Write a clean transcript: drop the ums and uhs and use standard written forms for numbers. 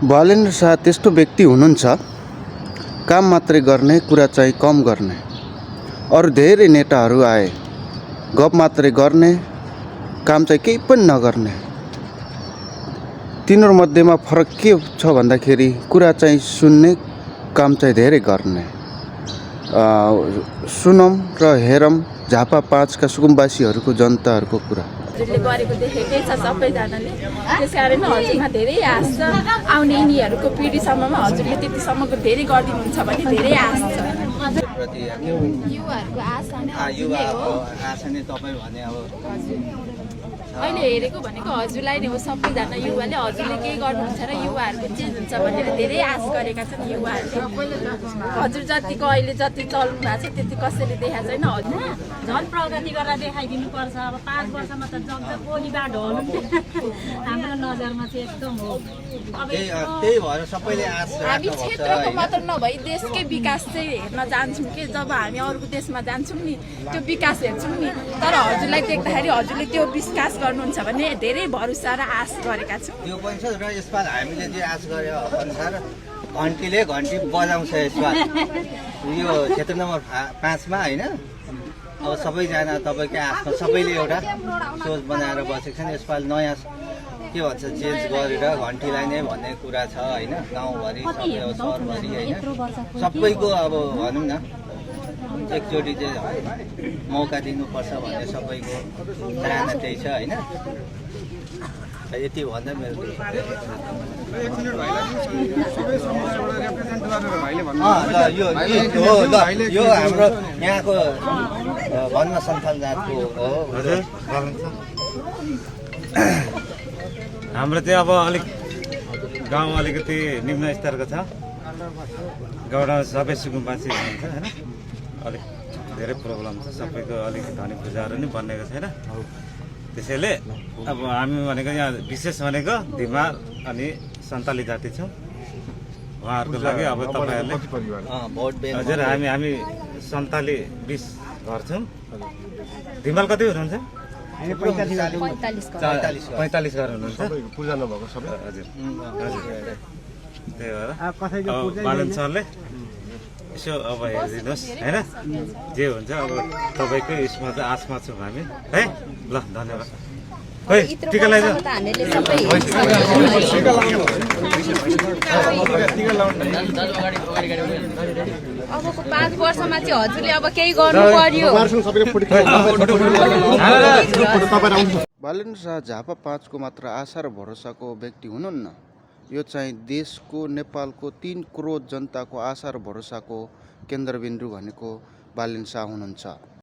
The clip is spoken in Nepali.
बालेन्द्र शाह त्यस्तो व्यक्ति हुनुहुन्छ, काम मात्रै गर्ने, कुरा चाहिँ कम गर्ने। अरू धेरै नेताहरू आए, गफ मात्रै गर्ने, काम चाहिँ केही पनि नगर्ने। तिनीहरू मध्येमा फरक के छ भन्दाखेरि कुरा चाहिँ सुन्ने, काम चाहिँ धेरै गर्ने। सुनौँ र हेरौँ झापा 5 का सुकुम्बासीहरूको जनताहरूको कुरा। हजुरले गरेको देखेकै छ सबैजनाले, त्यसकारण हजुरमा धेरै आश छ। आउने यिनीहरूको पिँढीसम्ममा हजुरले त्यतिसम्मको धेरै गरिदिनुहुन्छ भन्ने धेरै आश छ। युवाहरूको आशा नै तपाईँ भने अब अहिले हेरेको भनेको हजुरलाई नै हो। सबैजना युवाले हजुरले के गर्नुहुन्छ र युवाहरूको चेन्ज हुन्छ भनेर धेरै आश गरेका छन् युवाहरूले। हजुर जतिको अहिले जति चल्नु भएको छ त्यति कसैले देखाएको छैन। हजुर झन् प्रगति गरेर देखाइदिनु पर्छ। अब 5 वर्षमा त जग्गा गोलीबाट होनु हाम्रो नजरमा चाहिँ एकदम हो। अब त्यही भएर सबैले आश हामी क्षेत्रको मात्र नभई देशकै विकास चाहिँ हेर्न जान्छौँ कि जब हामी अरूको देशमा जान्छौँ नि त्यो विकास हेर्छौँ नि। तर हजुरलाई देख्दाखेरि हजुरले त्यो विकास गर्नुहुन्छ भने धेरै भरोसा र आश गरेका छौँ। त्यो पनि छ र यसपाल हामीले जे आश गरे अनुसार घन्टीले घन्टी बजाउँछ यसपाल यो क्षेत्र नम्बर 5 मा होइन। अब सबैजना तपाईँकै आशमा सबैले एउटा सोच बनाएर बसेको छन्। यसपाल नयाँ के भन्छ चेन्ज गरेर घन्टीलाई नै भन्ने कुरा छ होइन। गाउँभरि सबै अब सहरभरि होइन सबैको अब भनौँ न एकचोटि चाहिँ मौका दिनुपर्छ भन्ने सबैको चाहना त्यही छ होइन। यति भन्दा मेरो यो हाम्रो यहाँको भन्न सन्थाल जातको हो। हाम्रो चाहिँ अब अलिक गाउँ अलिकति निम्न स्तरको छ। गाउँमा सबै सुकुम्बासी हुन्छ होइन। अलिक धेरै प्रब्लम छ, सबैको अलिक धनी पूजाहरू नि बनेको छैन। त्यसैले अब हामी भनेको यहाँ विशेष भनेको धिमाल अनि सन्ताली जाति छौँ। उहाँहरूको लागि अब तपाईँहरूले हजुर हामी सन्ताली 20 घर छौँ। धिमाल कति हुनुहुन्छ? 45 घर हुनुहुन्छ। पूजा नभएको सबै हजुर हजुर त्यही भएर बालन सरले यसो अब हेरिदिनुहोस् होइन। जे हुन्छ अब तपाईँकै यसमा चाहिँ आशमा छौँ हामी है। ल धन्यवाद। खोइ टिका लगाइदिनु। अबको 5 वर्षमा चाहिँ हजुरले अब केही गर्नु पर्यो। बालेन्द्र शाह झापा 5 को मात्र आशा र भरोसाको व्यक्ति हुनुहुन्न। यो चाहिँ देशको, नेपालको 3 करोड जनताको आशा र भरोसाको केन्द्रबिन्दु भनेको बालेन्द्र शाह हुनुहुन्छ।